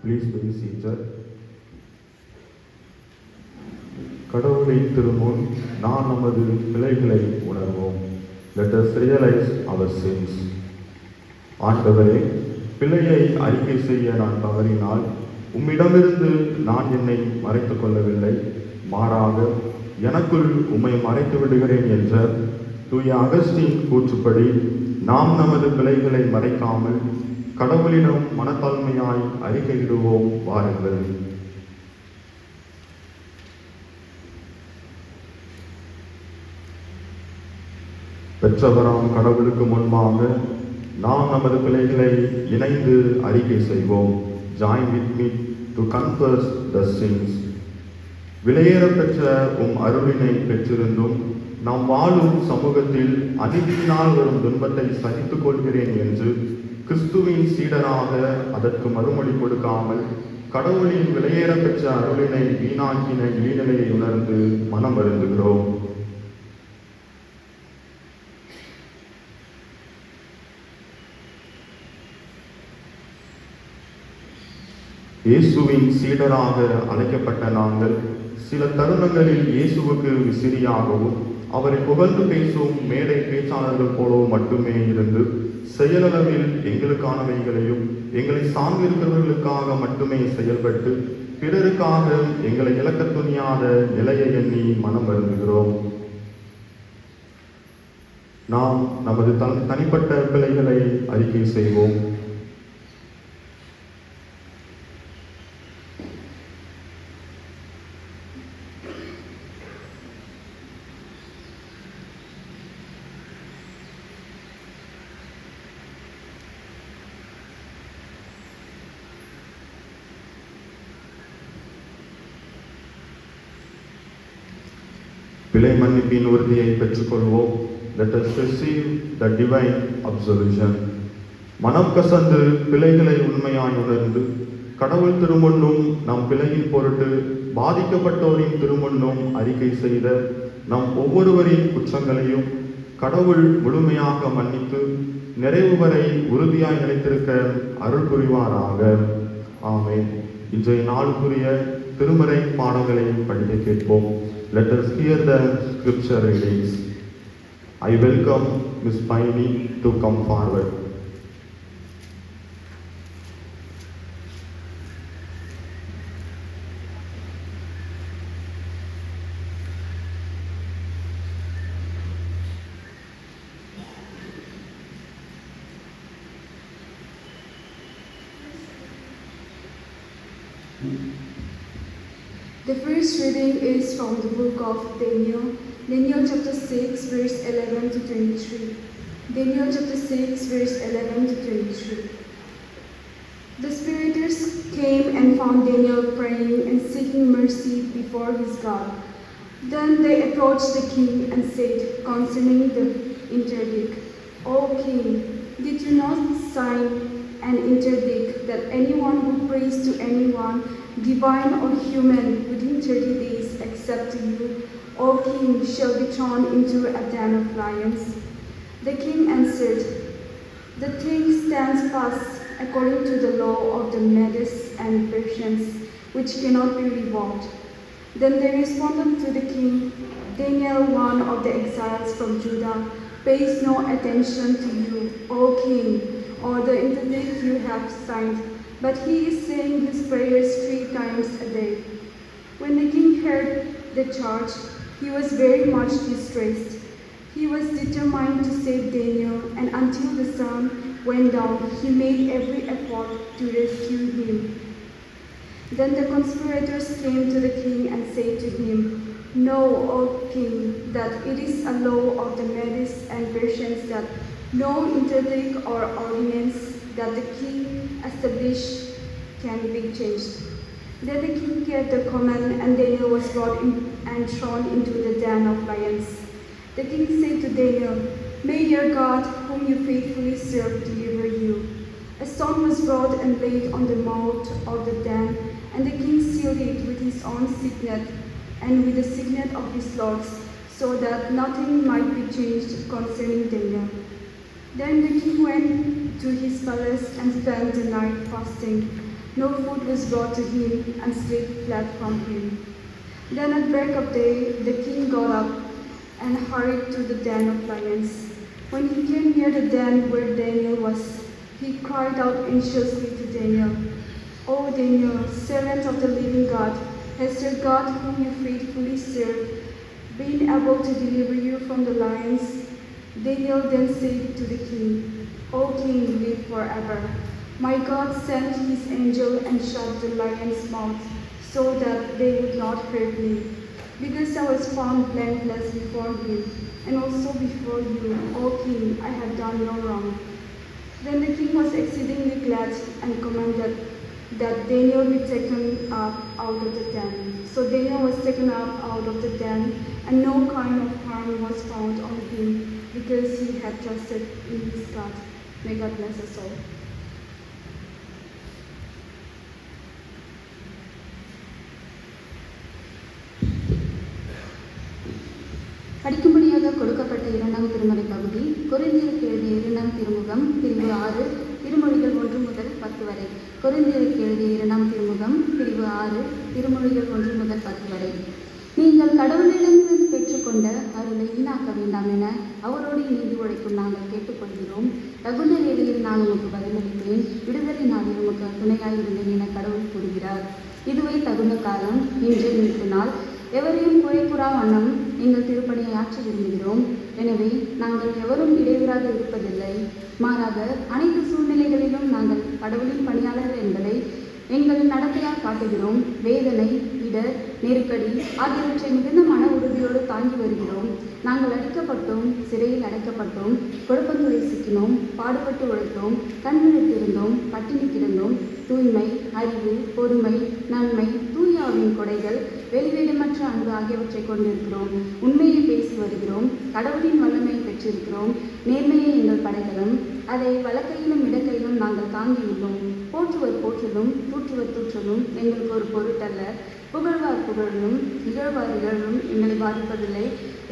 Please be seated. கடவுளை திருமுன் நாம் நமது பிழைகளை உணர்வோம். Let us realize our sins. ஆண்டவரே, பிழையை அறிக்கை செய்ய நான் தவறினால் உம்மிடமிருந்து நான் என்னை மறைத்துக் கொள்ளவில்லை, மாறாக எனக்குள் உம்மை மறைத்து விடுகிறேன் என்ற தூய அகஸ்டின் கூற்றுப்படி நாம் நமது பிழைகளை மறைக்காமல் கடவுளிடம் மனத்தாழ்மையாய் அறிக்கையிடுவோம். வாருங்கள். பெற்றவராம் கடவுளுக்கு முன்பாக நாம் நமது பிழைகளை இணைந்து அறிக்கை செய்வோம். Join with me to confess the sins. விலையேற பெற்ற உம் அருளினை பெற்றிருந்தும் நாம் வாழும் சமூகத்தில் அநீதியினால் வரும் துன்பத்தை சகித்துக் கொள்கிறேன் என்று கிறிஸ்துவின் சீடராக அதற்கு மறுமொழி கொடுக்காமல் கடவுளின் விலையேற பெற்ற அருளினை வீணாக்கின இழிநிலையை உணர்ந்து மனம் வருந்துகிறோம். இயேசுவின் சீடராக அழைக்கப்பட்ட நாங்கள் சில தருணங்களில் இயேசுவுக்கு விசிறியாகவும் அவரை புகழ்ந்து பேசும் மேடை பேச்சாளர்கள் போலவும் மட்டுமே இருந்து செயலளவில் எங்களுக்கானவைகளையும் எங்களை சார்ந்திருக்கிறவர்களுக்காக மட்டுமே செயல்பட்டு பிறருக்காக எங்களை இழக்க துணியாத நிலையை எண்ணி மனம் வருந்துகிறோம். நாம் நமது தனிப்பட்ட பிழைகளை அறிக்கை செய்வோம். பிழை மன்னிப்பின் உறுதியை பெற்றுக்கொள்வோம். Let us receive the divine absolution. மனம் கசந்து பிழைகளை உண்மையாய் உணர்ந்து கடவுள் திருமுன்னும் நம் பிழையின் பொருட்டு பாதிக்கப்பட்டோரின் திருமுன்னும் அறிக்கை செய்த நம் ஒவ்வொருவரின் குற்றங்களையும் கடவுள் முழுமையாக மன்னித்து நிறைவு வரை உறுதியாய் நிலைத்திருக்க அருள் புரிவாராக. ஆமென். இன்றைய நாளுக்குரிய திருமறை பாடங்களை படிக்க கேட்போம். Let us hear the scripture readings. I welcome Miss Paini to come forward. The first reading is from the book of Daniel chapter 6, verse 11 to 23. Daniel chapter 6, verse 11 to 23. The spiriters came and found Daniel praying and seeking mercy before his God. Then they approached the king and said concerning the interdict, O king, did you not sign an interdict that anyone who prays to anyone, divine or human, within 30 days except to you, O king, shall be thrown into a den of lions? The king answered, the thing stands fast according to the law of the Medes and Persians, which cannot be revoked. Then they responded to the king, Daniel, one of the exiles from Judah, pays no attention to you, O king, or the interdict you have signed, but he is saying his prayers 3 times a day. When the king heard the charge, he was very much distressed. He was determined to save Daniel, and until the sun went down, he made every effort to rescue him. Then the conspirators came to the king and said to him, know, O king, that it is a law of the Medes and Persians that no interdict or ordinance that the king established can be changed. Then the king gave the command, and Daniel was brought in and thrown into the den of lions. The king said to Daniel, may your God, whom you faithfully serve, deliver you. A stone was brought and laid on the mouth of the den, and the king sealed it with his own signet and with the signet of his lords, so that nothing might be changed concerning Daniel. Then the king went to his palace and spent the night fasting. No food was brought to him, and slid fled from him. Then at break of day, the king got up and hurried to the den of lions. When he came near the den where Daniel was, he cried out anxiously to Daniel, "O Daniel, servant of the living God, has your God whom you faithfully serve been able to deliver you from the lions?" Daniel then said to the king, "O king, live forever. My God sent his angel and shut the lions' mouths so that they would not hurt me, because I was found blameless before him, and also before you, O king, I have done no wrong." Then the king was exceedingly glad and commanded that Daniel be taken up out of the den. So Daniel was taken up out of the den, and no kind of harm was found on him, because he had trusted in his God. May God bless us all. படிக்கும்படியாக கொடுக்கப்பட்ட 2ஆம் திருமறை பகுதி கொரிந்தியருக்கு எழுதிய 2ஆம் திருமுகம் பிரிவு 6 திருமொழிகள் 1 முதல் 10 வரை. கொரிந்தியருக்கு எழுதிய 2ஆம் திருமுகம் பிரிவு 6 திருமொழிகள் 1 முதல் 10 வரை. நீங்கள் கடவுளிடமிருந்து பெற்றுக்கொண்ட அருளை வீணாக்க வேண்டாம் என அவரோடு நீதி உழைக்கும் நாங்கள் கேட்டுக்கொள்கிறோம். தகுந்த வேளையில் நான் உமக்கு பதிலளிப்பேன், விடுதலை நாளில் உமக்கு துணையாயிருந்தேன் என கடவுள் கூறுகிறார். இதுவே தகுந்த காலம், இன்றே மீட்பு நாள். எவரையும் குறை கூறா வண்ணம் எங்கள் திருப்பணியை ஆற்ற விரும்புகிறோம். எனவே நாங்கள் எவரும் இடையூறாக இருப்பதில்லை. மாறாக அனைத்து சூழ்நிலைகளிலும் நாங்கள் கடவுளின் பணியாளர்கள் என்பதை எங்கள் நடத்தையால் காட்டுகிறோம். வேதனை, இடர், நெருக்கடி ஆகியவற்றை மிகுந்த மன உறுதியோடு தாங்கி வருகிறோம். நாங்கள் அடிக்கப்பட்டோம், சிறையில் அடைக்கப்பட்டோம், குழப்பங்களை சிக்கினோம், பாடுபட்டு உழைத்தோம், கண்விழித்திருந்தோம், பட்டினி கிடந்தோம். தூய்மை, அறிவு, பொறுமை, நன்மை, தூயாவின் கொடைகள், வெளிவேடமற்ற அன்பு ஆகியவற்றை கொண்டிருக்கிறோம். உண்மையை பேசி வருகிறோம். கடவுளின் வல்லமையை பெற்றிருக்கிறோம். நேர்மையே எங்கள் படைகளும், அதை வலக்கையிலும் இடக்கையிலும் நாங்கள் தாங்கியுள்ளோம். போற்றுவர் போற்றலும், தூற்றுவர் தூற்றலும் எங்களுக்கு ஒரு பொருட்டல்ல. புகழ்வார் புகழும், இகழ்வார் இகழும் எங்களை பாதிப்பதில்லை.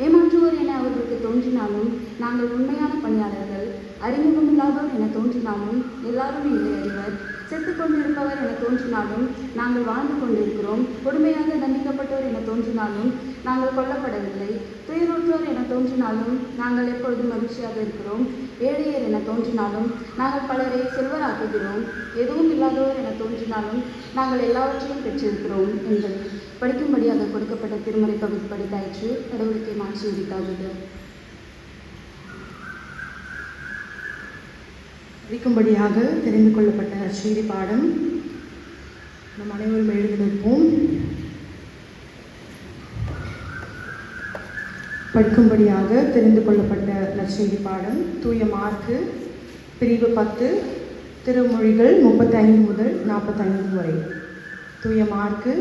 ஏமாற்றுவோர் என அவர்களுக்கு தோன்றினாலும் நாங்கள் உண்மையான பணியாளர்கள். அறிமுகமில்லாதோர் என தோன்றினாலும் எல்லாரும் எங்களை அறிவர். செத்து கொண்டிருப்பவர் என தோன்றினாலும் நாங்கள் வாழ்ந்து கொண்டிருக்கிறோம். கொடுமையாக தண்டிக்கப்பட்டோர் என தோன்றினாலும் நாங்கள் கொல்லப்படவில்லை. துயருற்றோர் என தோன்றினாலும் நாங்கள் எப்பொழுதும் மகிழ்ச்சியாக இருக்கிறோம். ஏழையர் என தோன்றினாலும் நாங்கள் பலரை செல்வராக்குகிறோம். எதுவும் இல்லாதோர் என தோன்றினாலும் நாங்கள் எல்லாவற்றையும் பெற்றிருக்கிறோம் என்பதை படிக்கும்படியாக கொடுக்கப்பட்ட திருமறை பகுதி படித்தாயிற்று. கடவுளுக்கே மாற்றி உரித்தாகுது. படிக்கும்படியாக தெரிந்து கொள்ளப்பட்ட நற்செய்தி பாடம் நம் அனைவரும் எழுதி நிற்போம். படிக்கும்படியாக தெரிந்து கொள்ளப்பட்ட நற்செய்தி பாடம் தூய மார்க்கு பிரிவு 10 திருமொழிகள் 35 முதல் 45 வரை. தூய மார்க்கு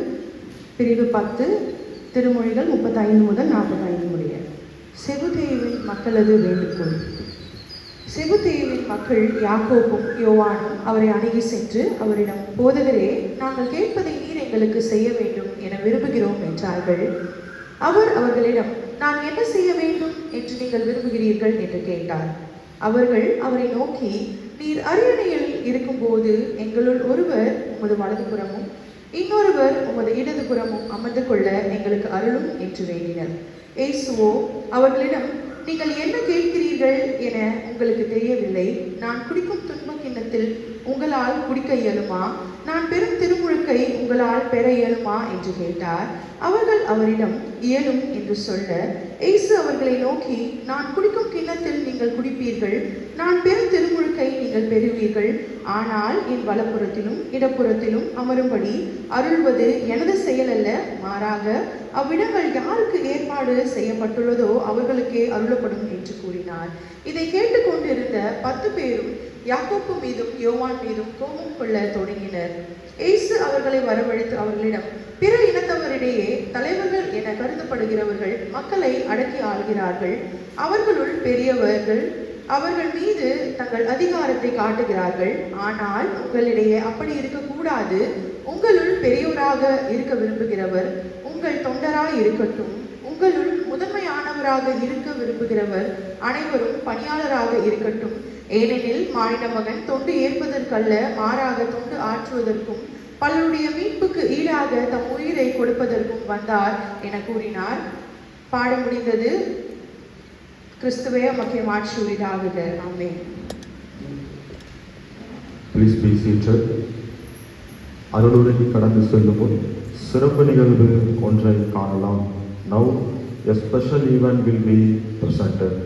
பிரிவு 10 திருமொழிகள் 35 முதல் 45 முடிய. செபுதேயுவின் மக்களது வேண்டுகோள். செபுதேயுவின் மக்கள் யாக்கோபும் யோவானும் அவரை அணுகி சென்று அவரிடம், "போதகரே, நாங்கள் கேட்பதை நீர் எங்களுக்கு செய்ய வேண்டும் என விரும்புகிறோம்" என்றார்கள். அவர் அவர்களிடம், "நான் என்ன செய்ய வேண்டும் என்று நீங்கள் விரும்புகிறீர்கள்?" என்று கேட்டார். அவர்கள் அவரை நோக்கி, "நீர் அரியணையில் இருக்கும்போது எங்களுள் ஒருவர் உமது வலதுபுறமும் இன்னொருவர் உமது இடதுபுறமும் அமர்ந்து கொள்ள எங்களுக்கு அருளும்" என்று வேண்டினர். இயேசுவோ அவர்களிடம், "நீங்கள் என்ன கேட்கிறீர்கள் என உங்களுக்கு தெரியவில்லை. நான் குடிக்கும் துன்பக் கிண்ணத்தில் உங்களால் குடிக்க இயலுமா? நான் பெரும் திருமுழுக்கை உங்களால் பெற இயலுமா என்று கேட்டார். அவர்கள் அவரிடம் இயலும் என்று சொல்ல, இயேசு அவர்களை நோக்கி, "நான் குடிக்கும் கிண்ணத்தில் நீங்கள் குடிப்பீர்கள், நான் பெரும் திருமுழுக்கை நீங்கள் பெறுவீர்கள். ஆனால் என் வலப்புறத்திலும் இடப்புறத்திலும் அமரும்படி அருள்வது எனது செயல் அல்ல, மாறாக அவ்விடங்கள் யாருக்கு ஏற்பாடு செய்யப்பட்டுள்ளதோ அவர்களுக்கே அருளப்படும்" என்று கூறினார். இதை கேட்டுக்கொண்டிருந்த 10 பேரும் யாக்கோப்பு மீதும் யோவான் மீதும் கோபம் கொள்ள தொடங்கினர். இயேசு அவர்களை வரவழைத்து அவர்களிடம், "பிற இனத்தவரிடையே தலைவர்கள் என கருதப்படுகிறவர்கள் மக்களை அடக்கி ஆள்கிறார்கள். அவர்களுள் பெரியவர்கள் அவர்கள் மீது தங்கள் அதிகாரத்தை காட்டுகிறார்கள். ஆனால் உங்களிடையே அப்படி இருக்கக்கூடாது. உங்களுள் பெரியவராக இருக்க விரும்புகிறவர் உங்கள் தொண்டராய் இருக்கட்டும். உங்களுள் முதன்மையானவராக பணியாளராக இருக்க விரும்புகிறவர் அனைவரும் பணியாளராக இருக்கட்டும். ஏனெனில் மானிட மகன் தொண்டு ஏற்பதற்கல்ல, மாறாக தொண்டு ஆற்றுவதற்கும் பலருடைய மீட்புக்கு ஈடாக தம் உயிரை கொடுப்பதற்கும் வந்தார் என கூறினார். பாட முடிந்தது. கிறிஸ்துவே உமக்கு மாட்சி உரித்தாகுக. ஆமென். Please be seated. அருளுரை கடந்து செல்லும் முன் சிறப்பு நிகழ்வு ஒன்றை காணலாம். Now a special event will be presented.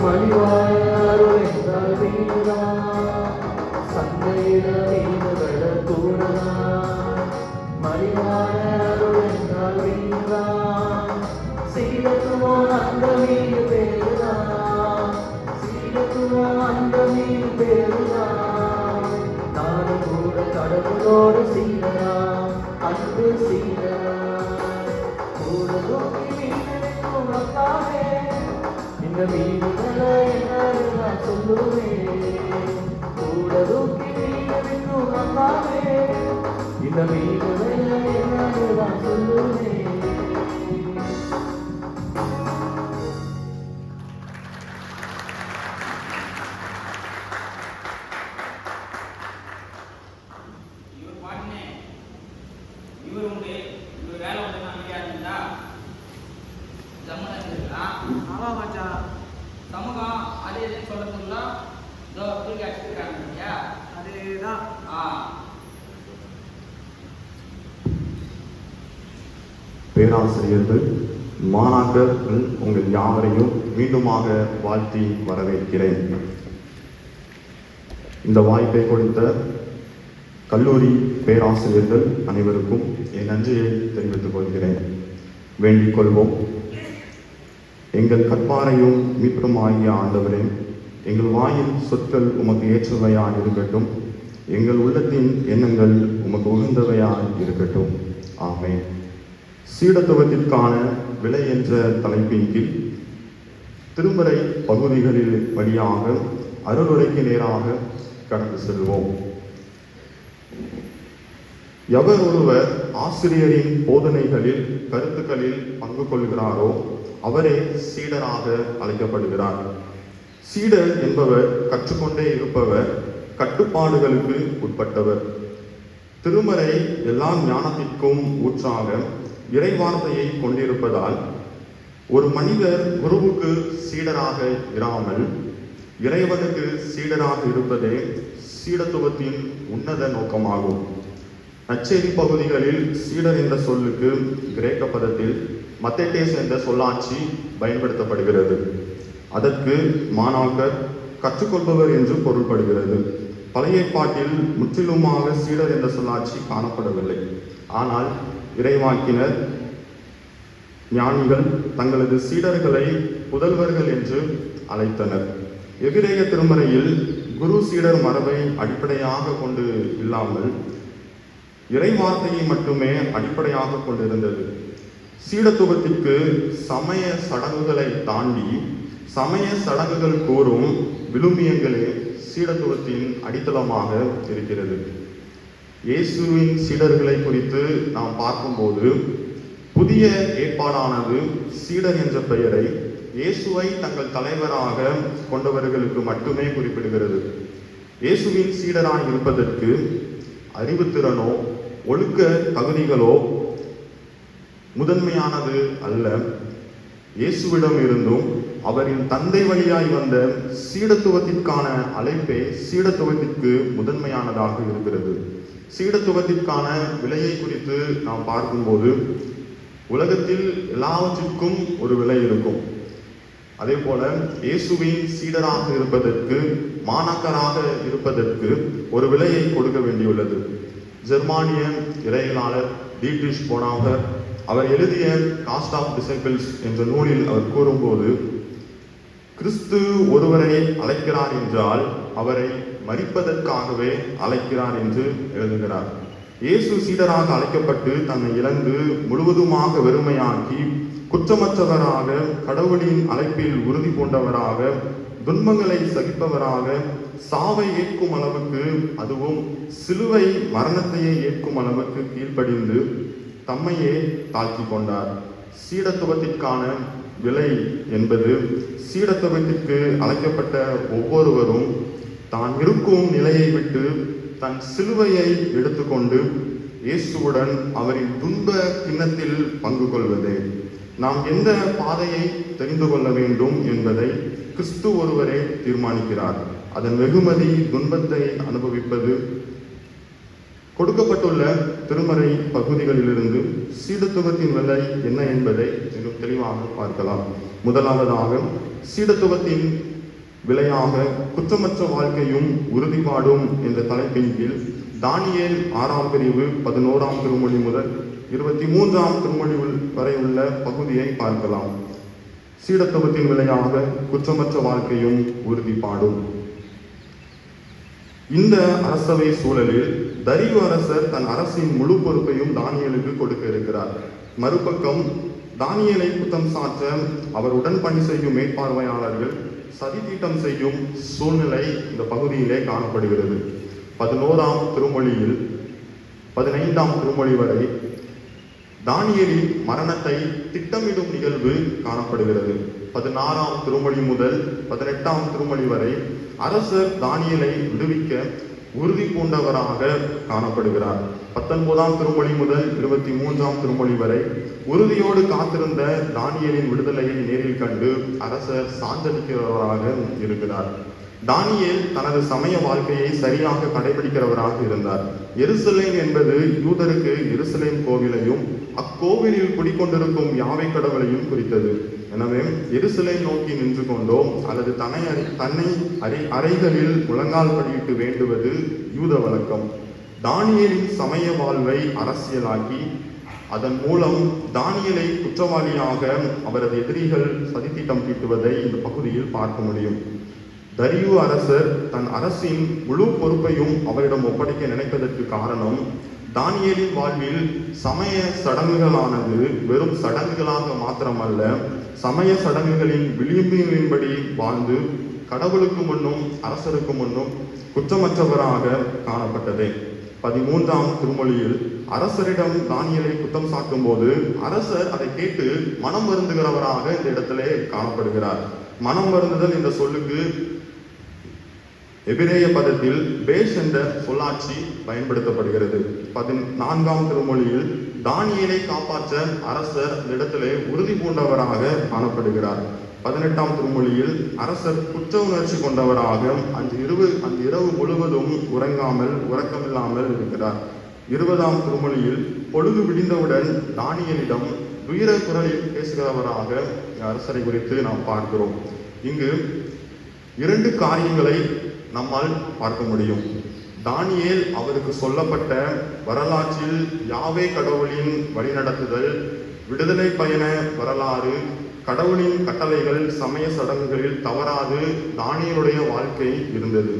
மணிவாய சீட வீடுகள கூடலாம் மறிவான அருள் என்றால் வீடுதான் சீடத்துவம் அந்த வீடு பேருதான் சீடத்துவம் அந்த வீடு பேருதான் நானும் கூட கடவுளோடு சீடலாம் அன்பு சீடலாம் கூட நோக்கி வீட்டிற்கும் அப்பாவே இந்த வீடுகளை என்ன நான் சொல்லுவேன் கூட நோக்கி வீட்டிற்கும் அப்பாவே இந்த வீடுகளை என்ன நான் சொல்லுவேன். இவர் பாட்டுனே இவர் உண்டு இவர் வேலை உண்டு நம்பிக்கையா இருந்தா ஜம்மன் இருக்கலாம். ஆமா மச்சான், சமூகம் அதே இதுன்னு சொல்றதுக்குள்ள இதோ தூக்கி அடிச்சுக்கிறாங்க இல்லையா? அதேதான். பேராசிரியர்கள், மாணாக்கர்கள் உங்கள் யாவரையும் மீண்டுமாக வாழ்த்தி வரவேற்கிறேன். இந்த வாய்ப்பை கொடுத்த கல்லூரி பேராசிரியர்கள் அனைவருக்கும் என் நன்றியை தெரிவித்துக் கொள்கிறேன். வேண்டிக் கொள்வோம். எங்கள் கற்பாரையும் மீட்பும் ஆகிய ஆண்டவரே, எங்கள் வாயின் சொற்கள் உமக்கு ஏற்றவையாய் இருக்கட்டும், எங்கள் உள்ளத்தின் எண்ணங்கள் உமக்கு உகந்தவையாய் இருக்கட்டும். ஆமென். சீடத்துவத்திற்கான விலை என்ற தலைப்பின் கீழ் திருமறை பகுதிகளில் வழியாக அருளுரைக்கு நேராக கடந்து செல்வோம். எவர் ஒருவர் ஆசிரியரின் போதனைகளில் கருத்துக்களில் பங்கு கொள்கிறாரோ அவரே சீடராக அழைக்கப்படுகிறார். சீடர் என்பவர் கற்றுக்கொண்டே இருப்பவர், கட்டுப்பாடுகளுக்கு உட்பட்டவர். திருமறை எல்லா ஞானத்திற்கும் ஊற்றாக இறைவார்த்தையை கொண்டிருப்பதால் ஒரு மனிதர் குருவுக்கு சீடராக இராமல் இறைவனுக்கு சீடராக இருப்பதே சீடத்துவத்தின் உன்னத நோக்கமாகும். நற்செய்தி பகுதிகளில் சீடர் என்ற சொல்லுக்கு கிரேக்க பதத்தில் மத்தேட்டேஸ் என்ற சொல்லாட்சி பயன்படுத்தப்படுகிறது. அதற்கு மாணாக்கர், கற்றுக்கொள்பவர் என்று பொருள்படுகிறது. பழைய ஏற்பாட்டில் முற்றிலுமாக சீடர் என்ற சொல்லாட்சி காணப்படவில்லை. ஆனால் இறைவாக்கினர் ஞானிகள் தங்களது சீடர்களை புதல்வர்கள் என்று அழைத்தனர். எபிரேய திருமறையில் குரு சீடர் மரபை அடிப்படையாக கொண்டு இல்லாமல் இறைவார்த்தையை மட்டுமே அடிப்படையாக கொண்டிருந்தது. சீடத்துவத்திற்கு சமய சடங்குகளை தாண்டி சமய சடங்குகள் கூறும் விழுமியங்களே சீடத்துவத்தின் அடித்தளமாக இருக்கிறது. இயேசுவின் சீடர்களை குறித்து நாம் பார்க்கும்போது புதிய ஏற்பாடானது சீடர் என்ற பெயரை இயேசுவை தங்கள் தலைவராக கொண்டவர்களுக்கு மட்டுமே குறிப்பிடுகிறது. இயேசுவின் சீடராய் இருப்பதற்கு அறிவுத்திறனோ ஒழுக்க தகுதிகளோ முதன்மையானது அல்ல. இயேசுவிடம் இருந்தும் அவரின் தந்தை வழியாய் வந்த சீடத்துவத்திற்கான அழைப்பே சீடத்துவத்திற்கு முதன்மையானதாக இருக்கிறது. சீடத்துவத்திற்கான விலையை குறித்து நாம் பார்க்கும்போது உலகத்தில் எல்லாவற்றிற்கும் ஒரு விலை இருக்கும். அதே போல இயேசுவின் சீடராக இருப்பதற்கு, மாணாக்கராக இருப்பதற்கு ஒரு விலையை கொடுக்க வேண்டியுள்ளது. ஜெர்மானிய இறையியலாளர் டீட்ரிஷ் போனாவர் அவர் எழுதிய காஸ்ட் ஆஃப் டிசைபிள்ஸ் என்ற நூலில் அவர் கூறும்போது, கிறிஸ்து ஒருவரை அழைக்கிறார் என்றால் அவரை மரிப்பதற்காகவே அழைக்கிறார் என்று எழுதுகிறார். இயேசு சீடராக அழைக்கப்பட்டு தன்னை இழந்து முழுவதுமாக வெறுமையாக்கி குற்றமற்றவராக, கடவுளின் அழைப்பில் உறுதி கொண்டவராக, துன்பங்களை சகிப்பவராக, சாவை ஏற்கும் அளவுக்கு, அதுவும் சிலுவை மரணத்தையே ஏற்கும் அளவுக்கு கீழ்ப்படிந்து தம்மையே தாழ்த்தி கொண்டார். சீடத்துவத்திற்கான விலை என்பது சீடத்துவத்திற்கு அழைக்கப்பட்ட ஒவ்வொருவரும் தான் இருக்கும் நிலையை விட்டு தன் சிலுவையை எடுத்துக்கொண்டு இயேசுவுடன் அவரின் துன்ப கிண்ணத்தில் பங்கு கொள்வதே. நாம் எந்த பாதையை தெரிந்து கொள்ள வேண்டும் என்பதை கிறிஸ்து ஒருவரே தீர்மானிக்கிறார். அதன் வெகுமதி துன்பத்தை அனுபவிப்பது. கொடுக்கப்பட்டுள்ள திருமறை பகுதிகளிலிருந்து சீடத்துவத்தின் விலை என்ன என்பதை மிக தெளிவாக பார்க்கலாம். முதலாவதாக, சீடத்துவத்தின் விலையாக குற்றமற்ற வாழ்க்கையும் உறுதிப்பாடும் என்ற தலைப்பின் கீழ் தானியேல் 6ஆம் பிரிவு 11ஆம் திருமொழி முதல் 23ஆம் திருமொழி வரை உள்ள பகுதியை பார்க்கலாம். சீடத்துவத்தின் விலையாக குற்றமற்ற வாழ்க்கையும் உறுதிப்பாடும். இந்த அரசவை சூழலில் தரியு அரசர் தன் அரசின் முழு பொறுப்பையும் தானியேலுக்கு கொடுக்க இருக்கிறார். மறுபக்கம் தானியேலை குற்றம் சாற்ற அவர் உடன் பணி செய்யும் மேற்பார்வையாளர்கள் சதித்தீட்டம் செய்யும் சூழ்நிலை இந்த பகுதியிலே காணப்படுகிறது. 11ஆம் திருமொழியில் 15ஆம் திருமொழி வரை தானியேலின் மரணத்தை திட்டமிடும் நிகழ்வு காணப்படுகிறது. 16ஆம் திருமொழி முதல் 18ஆம் திருமொழி வரை அரசர் தானியேலை விடுவிக்க உறுதி பூண்டவராக காணப்படுகிறார். 19ஆம் திருமொழி முதல் 23ஆம் திருமொழி வரை உறுதியோடு காத்திருந்த தானியேலின் விடுதலையை நேரில் கண்டு அரசர் சான்றளிக்கிறவராக இருக்கிறார். தானியேல் தனது சமய வாழ்க்கையை சரியாக கடைபிடிக்கிறவராக இருந்தார். எருசலேம் என்பது யூதருக்கு எருசலேம் கோவிலையும் அக்கோவிலில் குடிக்கொண்டிருக்கும் யாவை கடவுளையும் குறித்தது. எனவே எருசலேம் நோக்கி நின்று கொண்டோ அல்லது தன்னை அறைகளில் முழங்கால் படியிட்டு வேண்டுவது யூத வழக்கம். தானியேலின் சமய வாழ்வை அரசியலாக்கி அதன் மூலம் தானியேலை குற்றவாளியாக அவரது எதிரிகள் சதித்திட்டம் தீட்டுவதை இந்த பகுதியில் பார்க்க முடியும். தரியு அரசர் தன் அரசின் முழு பொறுப்பையும் அவரிடம் ஒப்படைக்க நினைப்பதற்கு காரணம், தானியேலின் வாழ்வில் சமய சடங்குகளானது வெறும் சடங்குகளாக மாத்திரமல்ல, சமய சடங்குகளின் விளிம்பின்படி வாழ்ந்து கடவுளுக்கு முன்னும் அரசருக்கு முன்னும் குற்றமற்றவராக காணப்பட்டதே. 13ஆம் திருமொழியில் அரசரிடம் தானியேலை குற்றம் சாட்டும் போது அரசர் அதை கேட்டு மனம் வருந்துகிறவராக இந்த இடத்திலே காணப்படுகிறார். மனம் வருந்துதல் என்ற சொல்லுக்கு எபிரேய பதத்தில் பேஷ் என்ற சொல்லாட்சி பயன்படுத்தப்படுகிறது. 14ஆம் திருமொழியில் தானியேலை காப்பாற்ற அரசர் இந்த இடத்திலே உறுதி பூண்டவராக காணப்படுகிறார். 18ஆம் திருமொழியில் அரசர் குற்ற உணர்ச்சி கொண்டவராக அந்த இரவு முழுவதும் உறக்கமில்லாமல் இருக்கிறார். 20ஆம் திருமொழியில் பொழுது விடிந்தவுடன் தானியேலிடம் துயர குரலில் பேசுகிறவராக அரசரை குறித்து நாம் பார்க்கிறோம். இங்கு 2 காரியங்களை நம்மால் பார்க்க முடியும். தானியேல் அவருக்கு சொல்லப்பட்ட வரலாற்றில் யாவே கடவுளின் வழிநடத்துதல், விடுதலை பயண வரலாறு, கடவுளின் கட்டளைகள், சமய சடங்குகளில் தவறாது தானியேலுடைய வாழ்க்கை இருந்தது.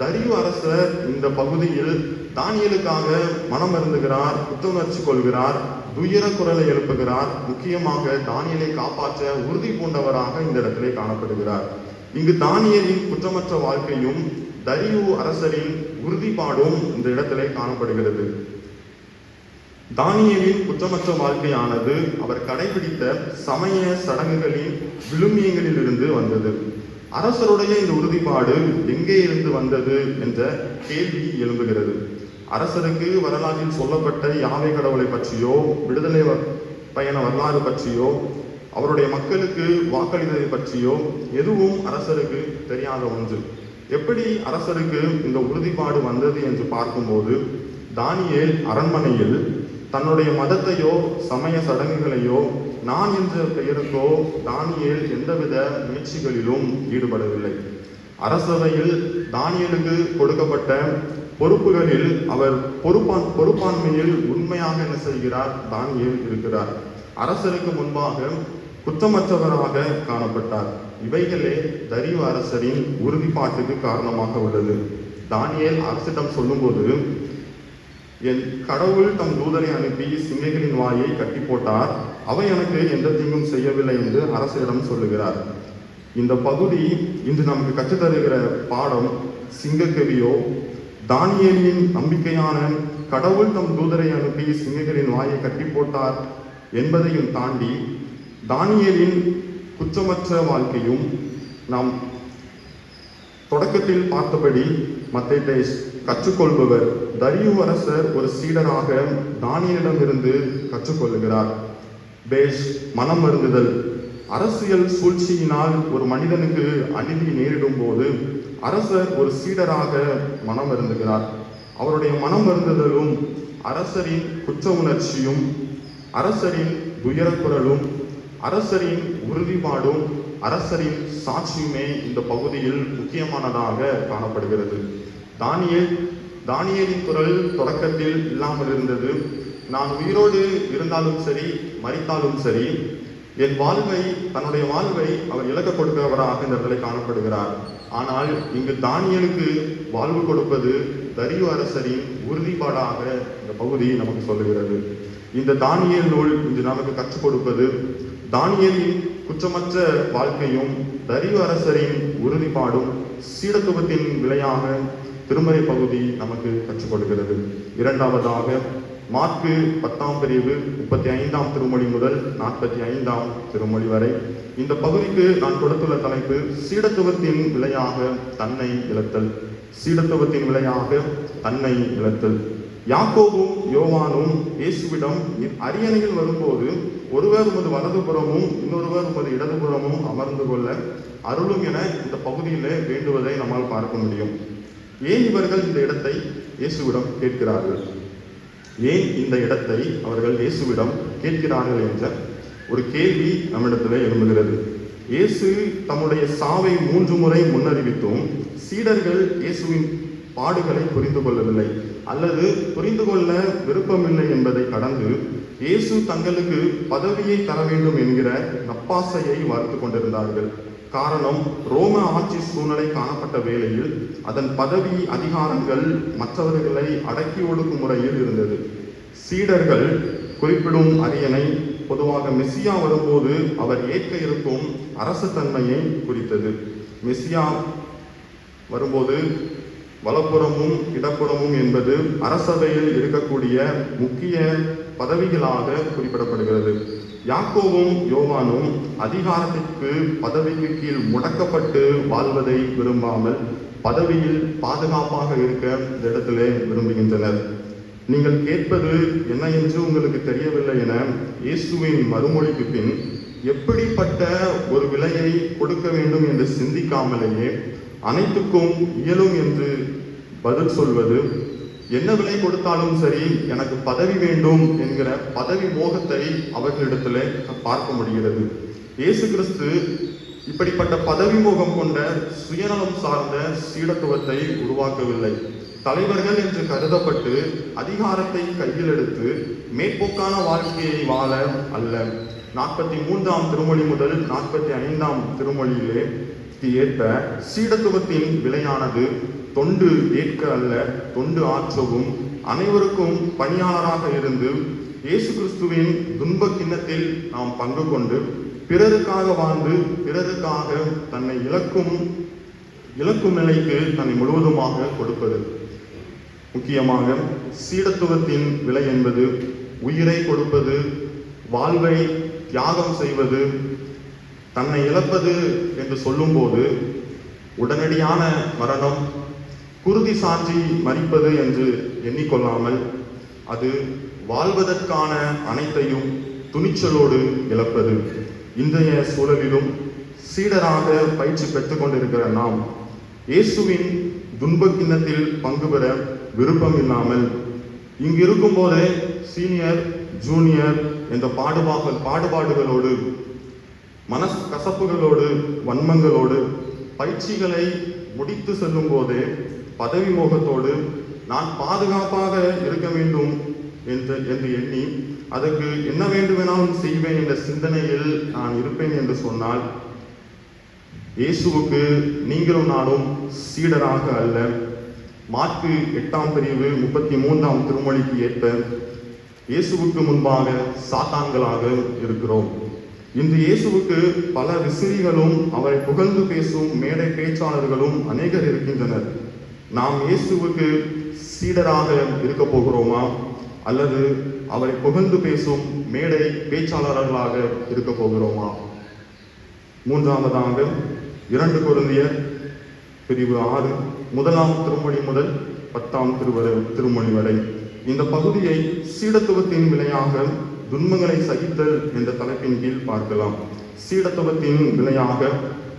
தரியு அரசர் இந்த பகுதியில் தானியேலுக்காக மனம் வருந்துகிறார், குற்ற உணர்ச்சி கொள்கிறார், துயர குரலை எழுப்புகிறார். முக்கியமாக தானியேலை காப்பாற்ற உறுதி பூண்டவராக இந்த இடத்திலே காணப்படுகிறார். இங்கு தானியேலின் குற்றமற்ற வாழ்க்கையும் தரியு அரசரின் உறுதிப்பாடும் இந்த இடத்திலே காணப்படுகிறது. தானியேலின் குற்றமற்ற வாழ்க்கையானது அவர் கடைபிடித்த சமய சடங்குகளின் விழுமியங்களில் இருந்து வந்தது. அரசருடைய இந்த உறுதிப்பாடு எங்கே இருந்து வந்தது என்ற கேள்வி எழும்புகிறது. அரசருக்கு வரலாற்றில் சொல்லப்பட்ட யாவை கடவுளை பற்றியோ, விடுதலை பயண வரலாறு பற்றியோ, அவருடைய மக்களுக்கு வாக்களித்ததை பற்றியோ எதுவும் அரசருக்கு தெரியாத ஒன்று. எப்படி அரசருக்கு இந்த உறுதிப்பாடு வந்தது என்று பார்க்கும்போது, தானியேல் அரண்மனையில் தன்னுடைய மதத்தையோ சமய சடங்குகளையோ நான் என்ற பெயருக்கோ தானியேல் எந்தவித முயற்சிகளிலும் ஈடுபடவில்லை. அரசவையில் தானியேலுக்கு கொடுக்கப்பட்ட பொறுப்புகளில் அவர் பொறுப்பாண்மையில் உண்மையாக என்ன செய்கிறார்? தானியேல் இருக்கிறார். அரசருக்கு முன்பாக குற்றமற்றவராக காணப்பட்டார். இவைகளே தரியு அரசரின் உறுதிப்பாட்டுக்கு காரணமாக உள்ளது. தானியேல் அரசிடம் சொல்லும்போது, என் கடவுள் தம் தூதரை அனுப்பி சிங்கங்களின் வாயை கட்டி போட்டார், அவை எனக்கு எந்த தீங்கும் செய்யவில்லை என்று அரசரிடம் சொல்லுகிறார். இந்த பகுதி இன்று நமக்கு கற்றுத்தருகிற பாடம் சிங்கக்கவியோ, தானியேலின் நம்பிக்கையான கடவுள் தம் தூதரை அனுப்பி சிங்கங்களின் வாயை கட்டி போட்டார் என்பதையும் தாண்டி தானியேலின் குற்றமற்ற வாழ்க்கையும் நாம் தொடக்கத்தில் பார்த்தபடி மத்தேயேஸ் கற்றுக்கொள்பவர். தரியு அரசர் ஒரு சீடராக தானியேலிடமிருந்து கற்றுக்கொள்ளுகிறார். பேஷ் மனம் வருந்துதல். அரசியல் சூழ்ச்சியினால் ஒரு மனிதனுக்கு அநீதி நேரிடும் போது அரசர் ஒரு சீடராக மனம் வருந்துகிறார். அவருடைய மனம் வருந்துதலும் அரசரின் குற்ற உணர்ச்சியும் அரசரின் துயர குரலும் அரசரின் உறுதிப்பாடும் அரசரின் சாட்சியுமே இந்த பகுதியில் முக்கியமானதாக காணப்படுகிறது. தானியேலின் குரல் தொடக்கத்தில் இல்லாமல் இருந்தது. நான் உயிரோடு இருந்தாலும் சரி, மரித்தாலும் சரி, தன்னுடைய வாழ்வை அவர் இழக்க கொடுக்கிறவராக இந்த இடத்துல காணப்படுகிறார். ஆனால் இங்கு தானியேலுக்கு வாழ்வு கொடுப்பது தரியு அரசரின் உறுதிப்பாடாக இந்த பகுதி நமக்கு சொல்லுகிறது. இந்த தானியேல் நூல் இன்று நமக்கு கற்றுக் கொடுப்பது தானியேலின் குற்றமற்ற வாழ்க்கையும் தரியு அரசரின் உறுதிப்பாடும் சீடத்துவத்தின் விளையாக திருமறை பகுதி நமக்கு கற்றுக் கொடுக்கிறது. இரண்டாவதாக மார்க்கு 10ஆம் பிரிவு 35ஆம் திருமொழி முதல் 45ஆம் திருமொழி வரை. இந்த பகுதிக்கு நான் கொடுத்துள்ள தலைப்பு சீடத்துவத்தின் விளையாக தன்னை இழத்தல். சீடத்துவத்தின் விளையாக தன்னை இழத்தல். யாக்கோபும் யோவானும் இயேசுவிடம் அரியணையில் வரும்போது ஒருவர் உமது வலதுபுறமும் இன்னொருவர் உமது இடதுபுறமும் அமர்ந்து கொள்ள அருளும் என இந்த பகுதியிலே வேண்டுவதை நம்மால் பார்க்க முடியும். ஏன் இவர்கள் இந்த இடத்தை இயேசுவிடம் கேட்கிறார்கள்? ஏன் இந்த இடத்தை அவர்கள் இயேசுவிடம் கேட்கிறார்கள் என்ற ஒரு கேள்வி நம்மிடத்திலே எழும்புகிறது. இயேசு தம்முடைய சாவை 3 முறை முன்னறிவித்தும் சீடர்கள் இயேசுவின் பாடுகளை புரிந்து கொள்ளவில்லை அல்லது புரிந்து கொள்ள விருப்பமில்லை என்பதை கடந்து இயேசு தங்களுக்கு பதவியை தர வேண்டும் என்கிற நப்பாசையை வளர்த்து கொண்டிருந்தார்கள். காரணம், ரோம ஆட்சி சூழ்நிலை காணப்பட்ட வேளையில் அதன் பதவி அதிகாரங்கள் மற்றவர்களை அடக்கி ஒடுக்கும் முறையில் இருந்தது. சீடர்கள் குறிப்பிடும் அரியணை பொதுவாக மெசியா வரும்போது அவர் ஏற்க இருக்கும் அரசு தன்மையை குறித்தது. மெசியா வரும்போது வலப்புறமும் இடப்புறமும் என்பது அரசவையில் இருக்கக்கூடிய முக்கிய பதவிகளாக குறிப்பிடப்படுகிறது. யாக்கோவும் யோவானும் அதிகாரத்திற்கு பதவிக்கு கீழ் முடக்கப்பட்டு வாழ்வதை விரும்பாமல் பதவியில் பாதுகாப்பாக இருக்க இந்த இடத்திலே விரும்புகின்றனர். நீங்கள் கேட்பது என்ன என்று உங்களுக்கு தெரியவில்லை என இயேசுவின் மறுமொழிக்கு பின் எப்படிப்பட்ட ஒரு விலையை கொடுக்க வேண்டும் என்று சிந்திக்காமலேயே அனைத்துக்கும் இயலும் என்று பதில் சொல்வது, என்ன விலை கொடுத்தாலும் சரி எனக்கு பதவி வேண்டும் என்கிற பதவி மோகத்தை அவர்களிடத்திலே பார்க்க முடிகிறது. இயேசு கிறிஸ்து இப்படிப்பட்ட பதவி மோகம் கொண்ட சுயநலம் சார்ந்த சீடத்துவத்தை உருவாக்கவில்லை. தலைவர்கள் என்று கருதப்பட்டு அதிகாரத்தை கையில் எடுத்து மேற்போக்கான வாழ்க்கையை வாழ அல்ல. 43ஆம் திருமொழி முதல் 45ஆம் திருமொழியிலே ஏற்ப சீடத்துவத்தின் விலையானது தொண்டு ஏற்க அல்ல, தொண்டு ஆற்றவும், அனைவருக்கும் பணியாளராக இருந்து இயேசு கிறிஸ்துவின் துன்ப கிண்ணத்தில் நாம் பங்கு கொண்டு பிறருக்காக வாழ்ந்து பிறருக்காக தன்னை இழக்கும் நிலைக்கு தன்னை முழுவதுமாக கொடுப்பது. முக்கியமாக சீடத்துவத்தின் விலை என்பது உயிரை கொடுப்பது, வாழ்வை தியாகம் செய்வது, தன்னை இழப்பது என்று சொல்லும்போது உடனடியான மரணம், குருதி சாட்சி மரிப்பது என்று எண்ணிக்கொள்ளாமல் அது வாழ்வதற்கான அனைத்தையும் துணிச்சலோடு இழப்பது. இன்றைய சூழலிலும் சீடராக பயிற்சி பெற்றுக் கொண்டிருக்கிற நாம் இயேசுவின் துன்ப கிண்ணத்தில் பங்கு பெற விருப்பம் இல்லாமல் இங்கு இருக்கும் போதே சீனியர் ஜூனியர் என்ற பாடுபாடுகளோடு மனக்கசப்புகளோடு வன்மங்களோடு பயிற்சிகளை முடித்து செல்லும் போதே பதவி மோகத்தோடு நான் பாதுகாப்பாக இருக்க வேண்டும் என்று எண்ணி அதற்கு என்ன வேண்டுமெனாலும் செய்வேன் என்ற சிந்தனையில் நான் இருப்பேன் என்று சொன்னால் இயேசுவுக்கு நீங்களும் நானும் சீடராக அல்ல. மார்க்கு 8ஆம் பிரிவு 33ஆம் திருமொழிக்கு ஏற்ப இயேசுவுக்கு முன்பாக சாத்தான்களாக இருக்கிறோம். இன்று இயேசுவுக்கு பல விசிறிகளும் அவரை புகழ்ந்து பேசும் மேடை பேச்சாளர்களும் அநேகர் இருக்கின்றனர். நாம் இயேசுவுக்கு சீடராக இருக்க போகிறோமா அல்லது அவரை புகழ்ந்து பேசும் மேடை பேச்சாளர்களாக இருக்க போகிறோமா? மூன்றாவதாக 2 கொரிந்தியர் பிரிவு 6 1ஆம் திருமொழி முதல் 10ஆம் திருமொழி வரை. இந்த பகுதியை சீடத்துவத்தின் விலையாக துன்பங்களை சகித்தல் என்ற தலைப்பின் கீழ் பார்க்கலாம். சீடத்துவத்தின் விலையாக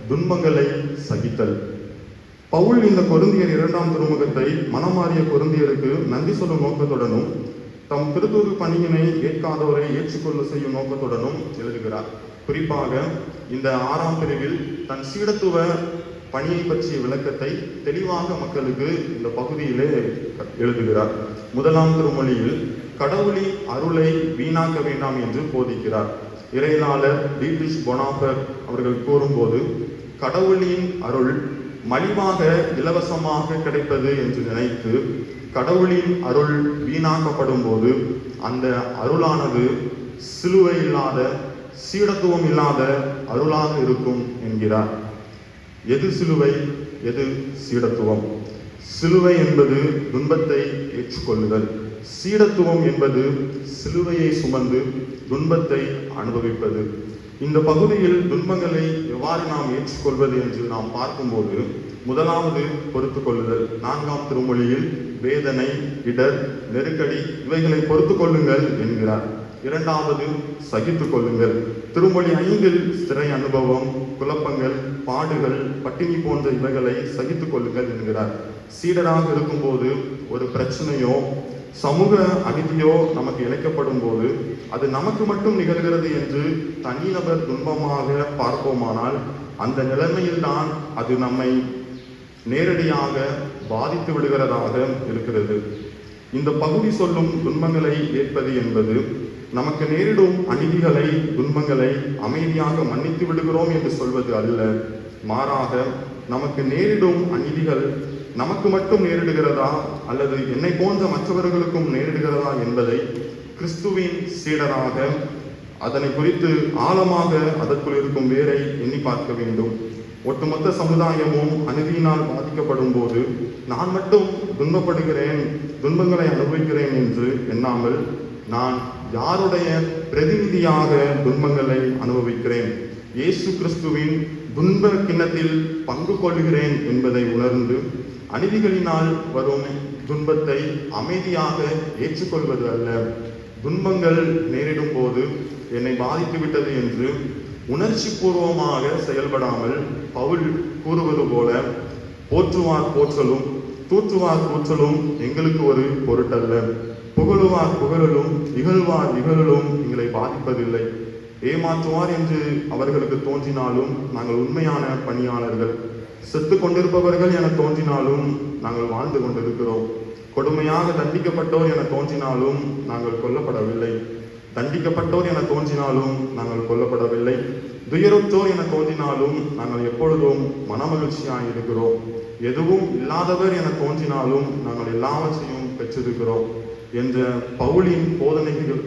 துன்பங்களை சகித்தல். பவுல் இந்த கொரிந்தியர் 2ஆம் திருமுகத்தை மனமாறிய கொரிந்தியருக்கு நன்றி சொல்லும் நோக்கத்துடனும் தம் திருத்தூது பணியினை ஏற்காதவரை ஏற்றுக்கொள்ள செய்யும் நோக்கத்துடனும் எழுதுகிறார். குறிப்பாக இந்த 6ஆம் பிரிவில் தன் சீடத்துவ பணியை பற்றிய விளக்கத்தை தெளிவாக மக்களுக்கு இந்த பகுதியிலே எழுதுகிறார். 1ஆம் திருமொழியில் கடவுளின் அருளை வீணாக்க வேண்டாம் என்று போதிக்கிறார். இறையியலாளர் டீட்ரிச் பொனாஃபர் அவர்கள் கூறும்போது, கடவுளின் அருள் மலிவாக இலவசமாக கிடைப்பது என்று நினைத்து கடவுளின் அருள் வீணாக்கப்படும் போது அந்த அருளானது சிலுவை இல்லாத, சீடத்துவம் இல்லாத அருளாக இருக்கும் என்கிறார். எது சிலுவை, எது சீடத்துவம்? சிலுவை என்பது துன்பத்தை ஏற்றுக்கொள்ளுதல், சீடத்துவம் என்பது சிலுவையை சுமந்து துன்பத்தை அனுபவிப்பது. இந்த பகுதியில் துன்பங்களை எவ்வாறு நாம் ஏற்றுக்கொள்வது என்று நாம் பார்க்கும்போது, முதலாவது பொறுத்து கொள்ளுதல். 4ஆம் திருமொழியில் வேதனை, இடர், நெருக்கடி இவைகளை பொறுத்து கொள்ளுங்கள் என்கிறார். 2வது சகித்துக் கொள்ளுங்கள். திருமொழி 5இல் சிறை அனுபவம், குழப்பங்கள், பாடுகள், பட்டினி போன்ற இவைகளை சகித்துக் கொள்ளுங்கள் என்கிறார். சீடராக இருக்கும்போது ஒரு பிரச்சனையோ சமூக அநீதியோ நமக்கு இழைக்கப்படும் போது அது நமக்கு மட்டும் நிகழ்கிறது என்று தனிநபர் துன்பமாக பார்ப்போமானால் அந்த நிலைமையில்தான் அது நம்மை நேரடியாக பாதித்து விடுகிறதாக இருக்கிறது. இந்த பகுதி சொல்லும் துன்பங்களை ஏற்பது என்பது நமக்கு நேரிடும் அநீதிகளை, துன்பங்களை அமைதியாக மன்னித்து விடுகிறோம் என்று சொல்வது அல்ல. மாறாக நமக்கு நேரிடும் அநீதிகள் நமக்கு மட்டும் நேரிடுகிறதா அல்லது என்னை போன்ற மற்றவர்களுக்கும் நேரிடுகிறதா என்பதை கிறிஸ்துவின் சீடராக அதனை குறித்து ஆழமாக அதற்குள் இருக்கும் வேரை எண்ணி பார்க்க வேண்டும். ஒட்டுமொத்த சமுதாயமும் அநீதியினால் பாதிக்கப்படும் போது நான் மட்டும் துன்பப்படுகிறேன், துன்பங்களை அனுபவிக்கிறேன் என்று எண்ணாமல், நான் யாருடைய பிரதிநிதியாக துன்பங்களை அனுபவிக்கிறேன், இயேசு கிறிஸ்துவின் துன்ப கிண்ணத்தில் பங்கு கொள்கிறேன் என்பதை உணர்ந்து அநீதிகளினால் வரும் துன்பத்தை அமைதியாக ஏற்றுக்கொள்வது அல்ல. துன்பங்கள் நேரிடும் போது என்னை பாதித்து விட்டது என்று உணர்ச்சி பூர்வமாக செயல்படாமல் பவுல் கூறுவது போல, போற்றுவார் போற்றலும் தூற்றுவார் தூற்றலும் எங்களுக்கு ஒரு பொருட்டல்ல, புகழுவார் புகழலும் இகழ்வார் இகழலும் எங்களை பாதிப்பதில்லை. ஏமாற்றுவார் என்று அவர்களுக்கு தோன்றினாலும் நாங்கள் உண்மையான பணியாளர்கள், செத்து கொண்டிருப்பவர்கள் என தோன்றினாலும் நாங்கள் வாழ்ந்து கொண்டிருக்கிறோம். கொடுமையாக தண்டிக்கப்பட்டோர் என தோன்றினாலும் நாங்கள் கொல்லப்படவில்லை. தண்டிக்கப்பட்டோர் என தோன்றினாலும் நாங்கள் கொல்லப்படவில்லை. துயருற்றோர் என தோன்றினாலும் நாங்கள் எப்பொழுதும் மனமகிழ்ச்சியாக இருக்கிறோம். எதுவும் இல்லாதவர் என தோன்றினாலும் நாங்கள் எல்லாவற்றையும் பெற்றிருக்கிறோம் என்ற பவுலின்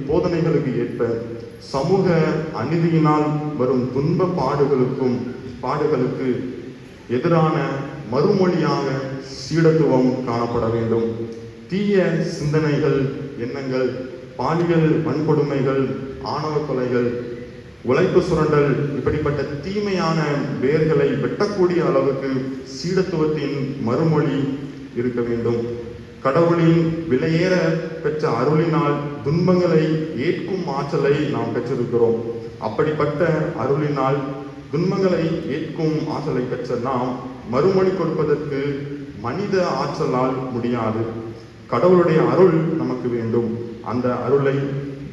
போதனைகளுக்கு ஏற்ப சமூக அநீதியினால் வரும் துன்ப பாடுகளுக்கு எதிரான மறுமொழியாக சீடத்துவம் காணப்பட வேண்டும். தீய சிந்தனைகள், எண்ணங்கள், பாலியல் வன்கொடுமைகள், ஆணவ கொலைகள், உழைப்பு சுரண்டல் இப்படிப்பட்ட தீமையான வேர்களை வெட்டக்கூடிய அளவுக்கு சீடத்துவத்தின் மறுமொழி இருக்க வேண்டும். கடவுளின் விலையேற பெற்ற அருளினால் துன்பங்களை ஏற்கும் ஆற்றலை நாம் பெற்றிருக்கிறோம். அப்படிப்பட்ட அருளினால் துன்பங்களை ஏற்கும் ஆற்றலை பெற்ற நாம் மறுமொழி கொடுப்பதற்கு மனித ஆற்றலால் முடியாது. கடவுளுடைய அருள் நமக்கு வேண்டும். அந்த அருளை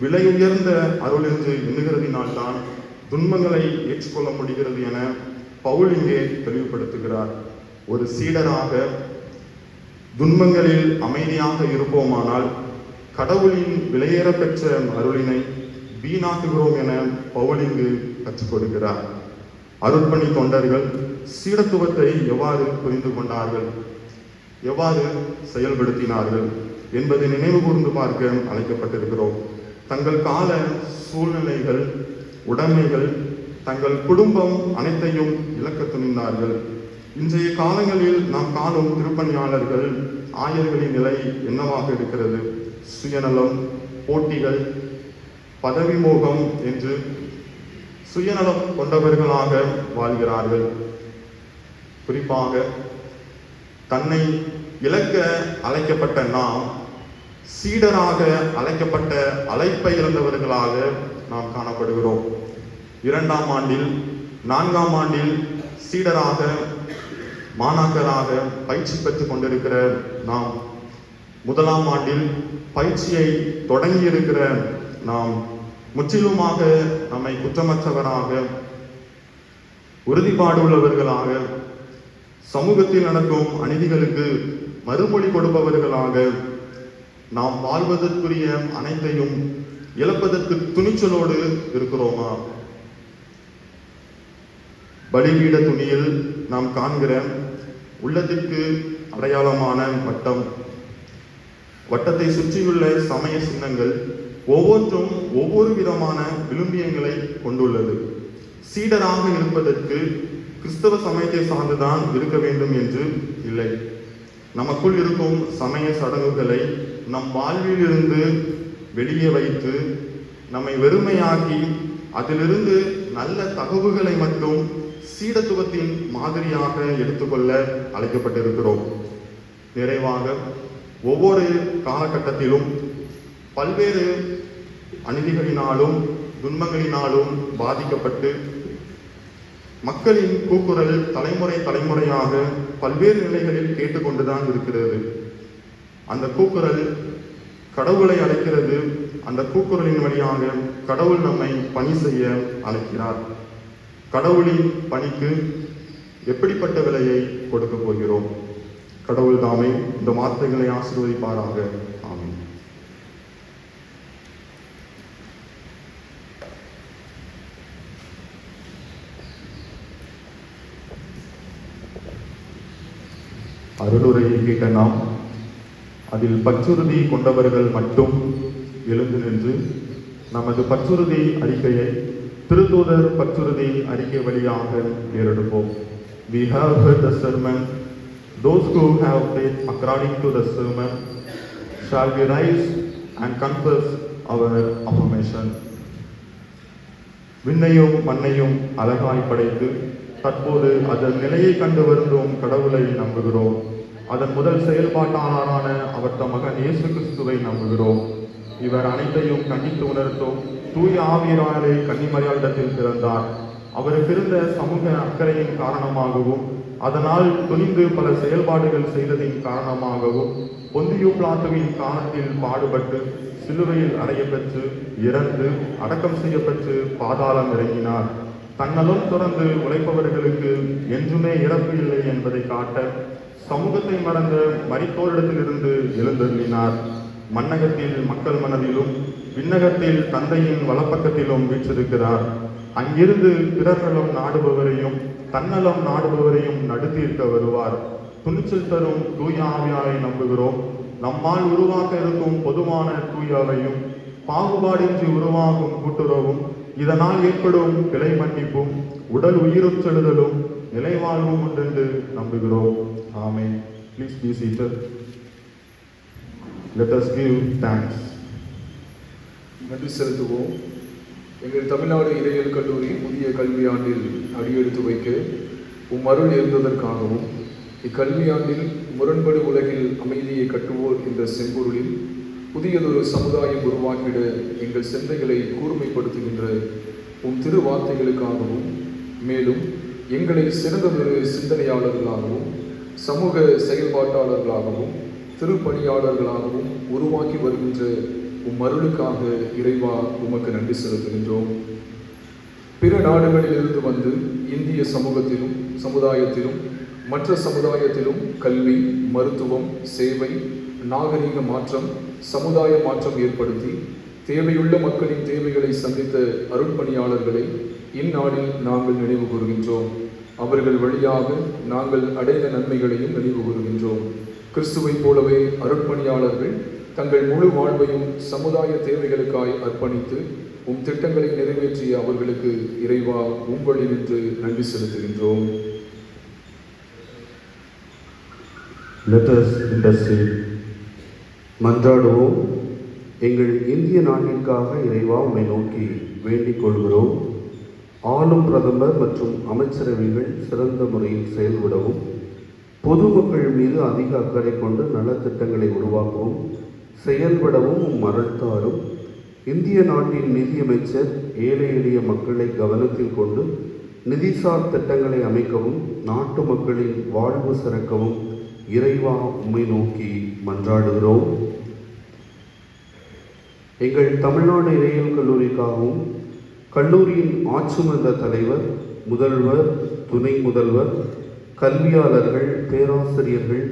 விலை உயர்ந்த அருள் என்று எண்ணுகிறதினால்தான் துன்பங்களை ஏற்றுக்கொள்ள முடிகிறது என பவுல் இங்கே தெளிவுபடுத்துகிறார். ஒரு சீடராக துன்பங்களில் அமைதியாக இருப்போமானால் கடவுளின் விலையேற பெற்ற அருளினை வீணாக்குகிறோம் என பவுல் இங்கு கற்றுக் கொடுக்கிறார். அருட்பணி தொண்டர்கள் சீடத்துவத்தை எவ்வாறு புரிந்து கொண்டார்கள், எவ்வாறு செயல்படுத்தினார்கள் என்பதை நினைவு கூர்ந்து பார்க்க அழைக்கப்பட்டிருக்கிறோம். தங்கள் கால சூழ்நிலைகள், உடைமைகள், தங்கள் குடும்பம் அனைத்தையும் இழக்க துணிந்தார்கள். இன்றைய காலங்களில் நாம் காணும் திருப்பணியாளர்கள், ஆயர்களின் நிலை என்னவாக இருக்கிறது? சுயநலம், போட்டிகள், பதவி மோகம் என்று சுயநலம் கொண்டவர்களாக வாழ்கிறார்கள். குறிப்பாக தன்னை இழக்க அழைக்கப்பட்ட நாம் சீடராக அழைக்கப்பட்ட அழைப்பை இழந்தவர்களாக நாம் காணப்படுகிறோம். 2ஆம் ஆண்டில் 4ஆம் ஆண்டில் சீடராக மாணாக்கராக பயிற்சி பெற்றுக் கொண்டிருக்கிற நாம், 1ஆம் ஆண்டில் பயிற்சியை தொடங்கி இருக்கிற நாம் முற்றிலுமாக நம்மை குற்றமற்றவராக, உறுதிப்பாடு உள்ளவர்களாக, சமூகத்தில் நடக்கும் அநீதிகளுக்கு மறுமொழி கொடுப்பவர்களாக, நாம் வாழ்வதற்குரிய அனைத்தையும் இழப்பதற்கு துணிச்சலோடு இருக்கிறோமா? பலிபீட துணியில் நாம் காண்கிற உள்ளத்திற்கு அடையாளமான வட்டம், வட்டத்தை சுற்றியுள்ள சமய சின்னங்கள் ஒவ்வொன்றும் ஒவ்வொரு விதமான விழுமியங்களை கொண்டுள்ளது. சீடராக இருப்பதற்கு கிறிஸ்தவ சமயத்தை சார்ந்துதான் இருக்க வேண்டும் என்று இல்லை. நமக்குள் இருக்கும் சமய சடங்குகளை நம் வாழ்வில் இருந்து வெளியே வைத்து நம்மை வெறுமையாக்கி அதிலிருந்து நல்ல தகவுகளை மட்டும் சீடத்துவத்தின் மாதிரியாக எடுத்துக்கொள்ள அழைக்கப்பட்டிருக்கிறோம். நிறைவாக, ஒவ்வொரு காலகட்டத்திலும் பல்வேறு அநீதிகளினாலும் துன்பங்களினாலும் பாதிக்கப்பட்டு மக்களின் கூக்குரல் தலைமுறையாக பல்வேறு நிலைகளில் கேட்டுக்கொண்டுதான் இருக்கிறது. அந்த கூக்குரல் கடவுளை அழைக்கிறது. அந்த கூக்குரலின் வழியாக கடவுள் நம்மை பணி செய்ய அழைக்கிறார். கடவுளின் பணிக்கு எப்படிப்பட்ட விலையை கொடுக்க போகிறோம்? கடவுள் தாமே இந்த வார்த்தைகளை ஆசீர்வதிப்பாராக. ஆமென். அருளுரையை கேட்ட நாம் அதில் பற்றுறுதி கொண்டவர்கள் மட்டும் எழுந்து நின்று நமது பற்றுறுதி அறிக்கையை திருத்தூதர் பற்றுறுதி அறிக்கை வழியாக ஏறெடுப்போம். We have heard the sermon. Those who have faith according to the sermon shall we rise and confess our affirmation. விண்ணையும் மண்ணையும் அழகாய் படைத்து தற்போது அதன் நிலையை கண்டு வருந்தும் கடவுளை நம்புகிறோம். அதன் முதல் செயல்பாட்டாளரான அவர் தம் மகன் இயேசு கிறிஸ்துவை நம்புகிறோம். இவர் அனைத்தையும் கண்டித்து உணர்த்தும் தூய ஆவியாலே கன்னிமரியாளிடத்தில் பிறந்தார். அவருக்கு இருந்த சமூக அக்கறையின் காரணமாகவும் அதனால் துணிந்து பல செயல்பாடுகள் செய்ததின் காரணமாகவும் பொந்தியு பிலாத்துவின் காலத்தில் பாடுபட்டு சிலுவையில் அறையப்பெற்று இறந்து அடக்கம் செய்யப்பட்டு பாதாளம் இறங்கினார். தன்னலும் தொடர்ந்து உழைப்பவர்களுக்கு என்றுமே இறப்பு இல்லை என்பதை காட்ட சமூகத்தை மறந்த மரித்தோரிடத்திலிருந்து எழுந்தருளினார். மண்ணகத்தில் மக்கள் மனதிலும் விண்ணகத்தில் தந்தையின் வலப்பக்கத்திலும் வீற்றிருக்கிறார். அங்கிருந்து பிறர்களும் நாடுபவரையும் தன்னலம் நாடுபவரையும் நடுத்தீர்க்க வருவார். துணிச்சல் தரும் தூய ஆவியாரை நம்புகிறோம். நம்மால் உருவாக்க இருக்கும் பொதுவான தூயாவையும் பாகுபாடின்றி உருவாகும் கூட்டுறவும் இதனால் ஏற்படும் பிழை மன்னிப்பும் உடல் உயிருச்செழுதலும் நிலைவாழ்வும் உண்டென்று நம்புகிறோம். ஆமென். Please be seated. Let us give thanks. நன்றி செலுத்துவோம். எங்கள் தமிழ்நாடு இறையியல் கல்லூரி புதிய கல்வியாண்டில் அடியெடுத்து வைக்க அருள் இருந்ததற்காகவும் இக்கல்வியாண்டில் முரண்படு உலகில் அமைதியை கட்டுவோர் என்ற செம்பொருளில் புதியதொரு சமுதாயம் உருவாக்கிட எங்கள் சிந்தைகளை கூர்மைப்படுத்துகின்ற திரு வார்த்தைகளுக்காகவும் மேலும் எங்களை சிறந்ததொரு சிந்தனையாளர்களாகவும் சமூக செயல்பாட்டாளர்களாகவும் திருப்பணியாளர்களாகவும் உருவாக்கி வருகின்ற அருளுக்காக இறைவா உமக்கு நன்றி செலுத்துகின்றோம். பிற நாடுகளிலிருந்து வந்து இந்திய சமூகத்திலும் சமுதாயத்திலும் மற்ற சமுதாயத்திலும் கல்வி, மருத்துவம், சேவை, நாகரீக மாற்றம், சமுதாய மாற்றம் ஏற்படுத்தி தேவையுள்ள மக்களின் தேவைகளை சந்தித்த அருட்பணியாளர்களை இந்நாளில் நாங்கள் நினைவு கூறுகின்றோம். அவர்கள் வழியாக நாங்கள் அடைந்த நன்மைகளையும் நினைவு கூறுகின்றோம். கிறிஸ்துவைப் போலவே அருட்பணியாளர்கள் தங்கள் முழு வாழ்வையும் சமுதாய தேவைகளுக்காய் அர்ப்பணித்து திட்டங்களை நிறைவேற்றிய அவர்களுக்கு இறைவா உங்களில் நின்று நன்றி செலுத்துகின்றோம். Let us intercede. மன்றாடுவோம். எங்கள் இந்திய நாட்டிற்காக இறைவா உம்மை நோக்கி வேண்டிக் கொள்கிறோம். ஆளும் பிரதமர் மற்றும் அமைச்சரவைகள் சிறந்த முறையில் செயல்படவும் பொதுமக்கள் மீது அதிக அக்கறை கொண்டு நலத்திட்டங்களை உருவாக்கவும் செயல்படவும் அருள்தாரும். இந்திய நாட்டின் நிதியமைச்சர் ஏழை எளிய மக்களை கவனத்தில் கொண்டு நிதிசார் திட்டங்களை அமைக்கவும் நாட்டு மக்களின் வாழ்வு சிறக்கவும் இறைவா உம்மை நோக்கி மன்றாடுகிறோம். எங்கள் தமிழ்நாடு இறையியல் கல்லூரிக்காகவும் கல்லூரியின் ஆட்சிமன்ற தலைவர், முதல்வர், துணை முதல்வர், கல்வியாளர்கள், பேராசிரியர்கள்,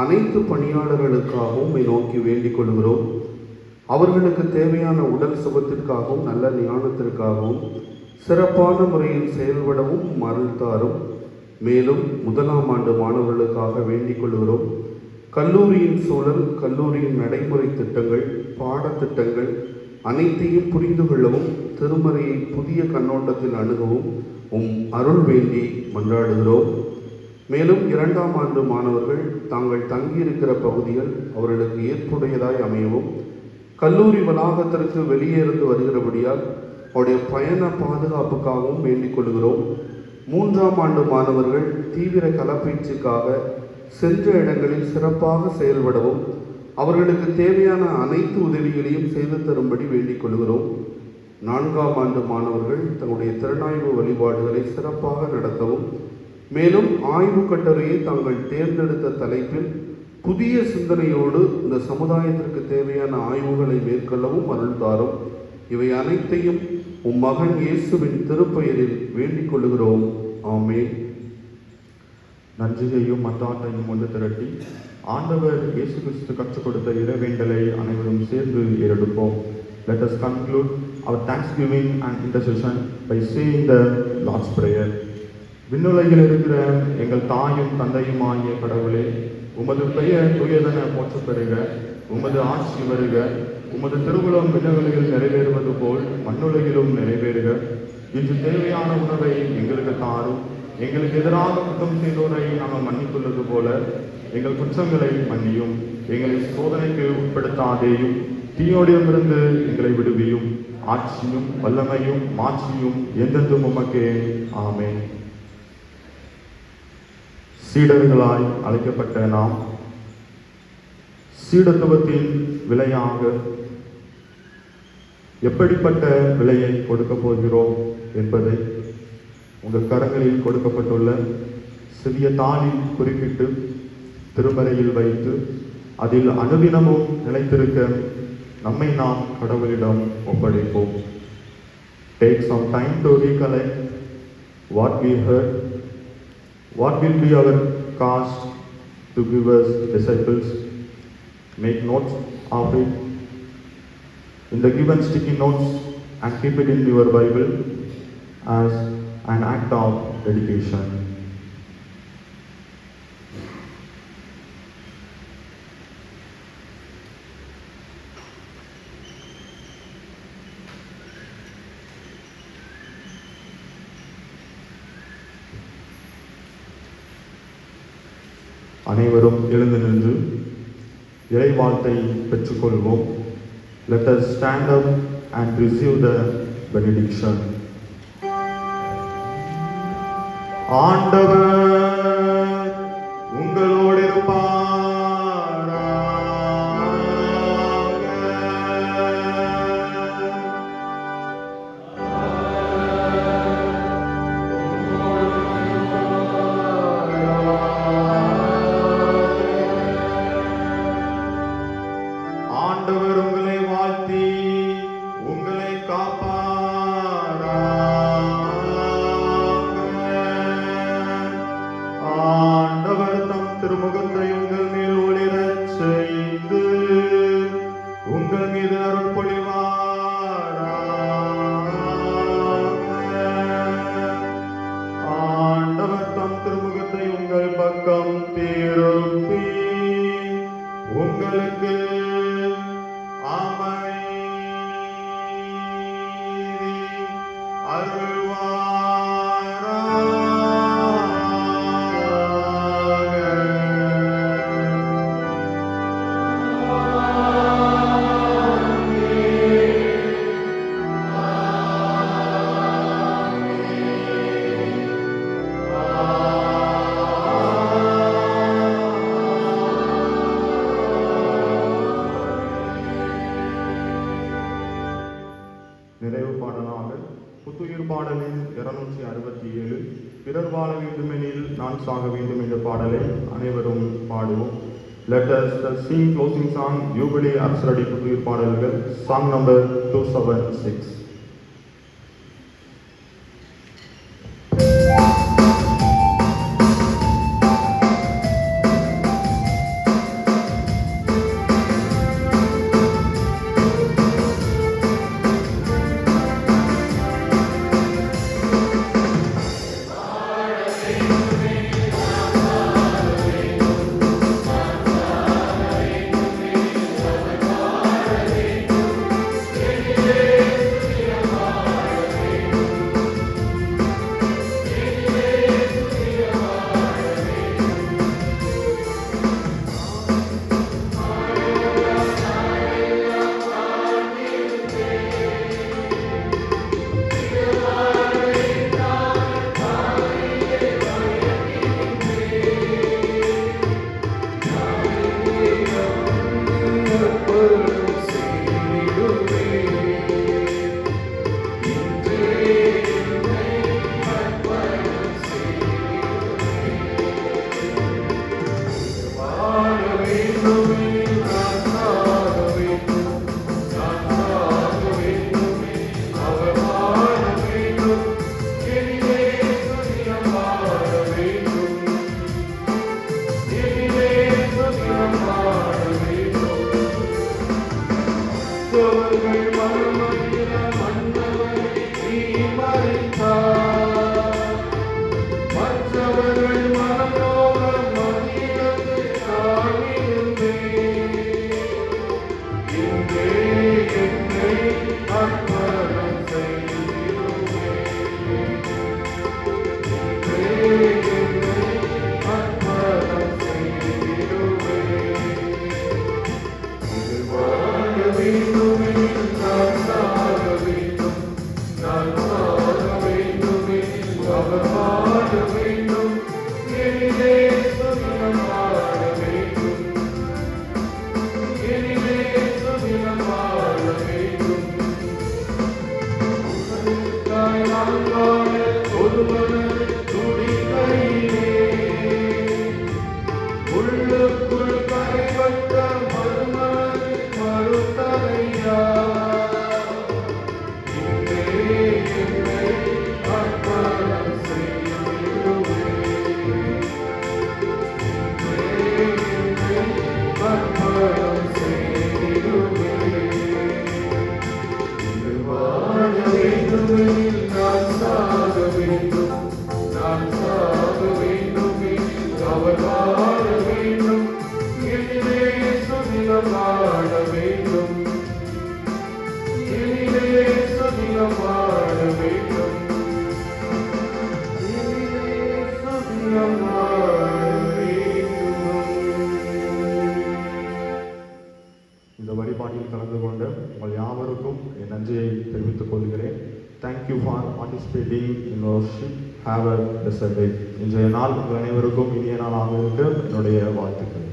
அனைத்து பணியாளர்களுக்காகவும் நோக்கி வேண்டிக் கொள்கிறோம். அவர்களுக்கு தேவையான உடல் சுகத்திற்காகவும் நல்ல ஞானத்திற்காகவும் சிறப்பான முறையில் செயல்படவும் அருள் தாரும். மேலும் 1ஆம் ஆண்டு மாணவர்களுக்காக வேண்டிக் கொள்கிறோம். கல்லூரியின் சூழல், கல்லூரியின் நடைமுறை திட்டங்கள், பாடத்திட்டங்கள் அனைத்தையும் புரிந்து கொள்ளவும் திருமறையை புதிய கண்ணோட்டத்தில் அணுகவும் அருள் வேண்டி மன்றாடுகிறோம். மேலும் 2ஆம் ஆண்டு மாணவர்கள் தாங்கள் தங்கியிருக்கிற பகுதிகள் அவர்களுக்கு ஏற்புடையதாய் அமையவும், கல்லூரி வளாகத்திற்கு வெளியே இருந்து வருகிறபடியால் அவருடைய பயண பாதுகாப்புக்காகவும் வேண்டிக் கொள்கிறோம். 3ஆம் ஆண்டு மாணவர்கள் தீவிர களப்பயிற்சிக்காக சென்ற இடங்களில் சிறப்பாக செயல்படவும் அவர்களுக்கு தேவையான அனைத்து உதவிகளையும் செய்து தரும்படி வேண்டிக் கொள்கிறோம். 4ஆம் ஆண்டு மாணவர்கள் தங்களுடைய திறனாய்வு வழிபாடுகளை சிறப்பாக நடத்தவும், மேலும் ஆய்வு கட்டுரையை தாங்கள் தேர்ந்தெடுத்த தலைப்பில் புதிய சிந்தனையோடு இந்த சமுதாயத்திற்கு தேவையான ஆய்வுகளை மேற்கொள்ளவும் அருள் தாரும். இவை அனைத்தையும் மகன் இயேசுவின் திருப்பெயரில் வேண்டிக் கொள்கிறோம். ஆமென். நன்றியையும் மன்றாட்டையும் ஒன்று திரட்டி ஆண்டவர் இயேசு கிறிஸ்து கற்றுக் கொடுத்த இறைவேண்டலை அனைவரும் சேர்ந்து ஏறெடுப்போம். Let us conclude our thanksgiving and intercession by saying the Lord's Prayer. விண்ணுலகில் இருக்கிற எங்கள் தாயும் தந்தையுமாகிய கடவுளே, உமது பெயர் தூயதென போற்றப் பெறுக. உமது ஆட்சி வருக. உமது திருவுளம் விண்ணுலகில் நிறைவேறுவது போல் மண்ணுலகிலும் நிறைவேறுக. இன்று தேவையான உணவை எங்களுக்கு தாரும். எங்களுக்கு எதிராக குற்றம் செய்தோரை நாங்கள் மன்னித்துள்ளது போல எங்கள் குற்றங்களை மன்னியும். எங்களை சோதனைக்கு உட்படுத்தாதேயும், தீயோடிடமிருந்து எங்களை விடுவியும். ஆட்சியும் வல்லமையும் மாட்சியும் என்றென்றும் உமக்கே. ஆமென். சீடர்களாய் அழைக்கப்பட்ட நாம் சீடத்துவத்தின் விலையாக எப்படிப்பட்ட விலையை கொடுக்கப் போகிறோம் என்பதை உங்கள் கரங்களில் கொடுக்கப்பட்டுள்ள சிறிய தாளில் குறிப்பிட்டு திருமறையில் வைத்து அதில் அனுதினமும் நிலைத்திருக்க நம்மை நாம் கடவுளிடம் ஒப்படைப்போம். Take some time to recollect what we heard. What will be our task to give us disciples? Make notes of it in the given sticky notes and keep it in your Bible as an act of dedication. அனைவரும் எழுந்து நின்று இறைவாழ்த்தை பெற்றுக்கொள்வோம். Let us stand up and receive the benediction. ஆண்டவர் உங்களோடு இருப்பாராக. ஆண்டவர் உங்களை வாழ்த்தி உங்களை காப்பாராக. ஆண்டவர் தம் திருமுகத்தை உங்கள் மேல் ஒளிரச் செய்து உங்கள் மீது அருள் பொழிவாராக. ஆண்டவர் தம் திருமுகத்தை உங்கள் பக்கம் திருப்பி உங்களுக்கு அமைதி நிறைவு பாடலாக புத்துயிர் பாடலின் 267 பிறர் வாழ வேண்டுமெனில் நான் சாக வேண்டும் என்ற பாடலை அனைவரும் பாடுவோம். Let us sing closing song, Jubilee Apsaradi புத்துயிர் பாடல்கள், song number 276. இந்த வழிபாட்டில் கலந்து கொண்ட உங்கள் யாவருக்கும் என் நன்றியை தெரிவித்துக் கொள்கிறேன். Thank you for participating in worship. Have a blessed day. இன்றைய நாள் உங்கள் அனைவருக்கும் இனிய நாளாக இருக்க என்னுடைய வாழ்த்துக்கள்.